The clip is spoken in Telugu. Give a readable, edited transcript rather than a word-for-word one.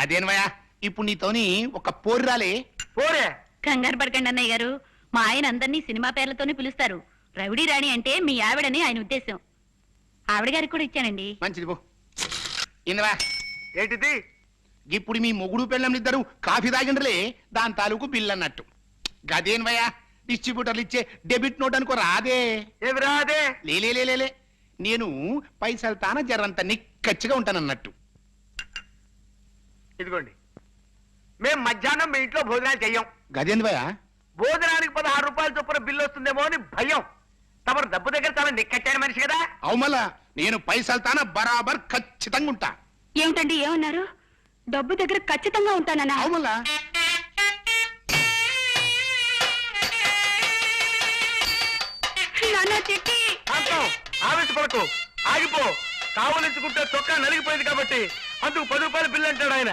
గదేనవయ్యా ఇప్పుడు నీతోని ఒక పోరు రాలే. పోరే కంగారు పడకండి అన్నయ్య గారు, మా ఆయన అందరినీ సినిమా పేర్లతోనే పిలుస్తారు. రవిడి రాణి అంటే మీ ఆవిడని ఆయన ఉద్దేశం. ఆవిడ గారికి కూడా ఇచ్చానండి. మంచిది పో. ఇందవా ఏంటిది? ఇప్పుడు మీ మొగుడు పెళ్ళం ఇద్దరు కాఫీ తాగిండ్రలే, దాని తాలూకు బిల్ అన్నట్టు. గదేనవయ్యా డిస్ట్రిబ్యూటర్లు ఇచ్చే డెబిట్ నోట్ అనుకో రాదే. ఏమి రాదే? లేలే నేను పైసలు తాన జరంత నిక్కచ్చిగా ఉంటానన్నట్టు. ఇదిగోండి, మేం మధ్యాహ్నం మీ ఇంట్లో భోజనాలు చెయ్యం. గదేంద్రయ్యా భోజనానికి 16 రూపాయల చొప్పున బిల్లు వస్తుందేమో అని భయం. తమరు డబ్బు దగ్గర చాలా నిక్కచ్చాడు మనిషి కదా. అవుమలా నేను పైసలు తాన బరాబర్ ఖచ్చితంగా ఉంటా. ఏమిటండి ఏమన్నారు? డబ్బు దగ్గర ఖచ్చితంగా ఉంటానన్నా? అవుమలా ఆవేశపడకు, ఆగిపో. కావలించుకుంటే చొక్కా నలిగిపోయింది కాబట్టి అందుకు 10 రూపాయల బిల్లు అంటాడు ఆయన.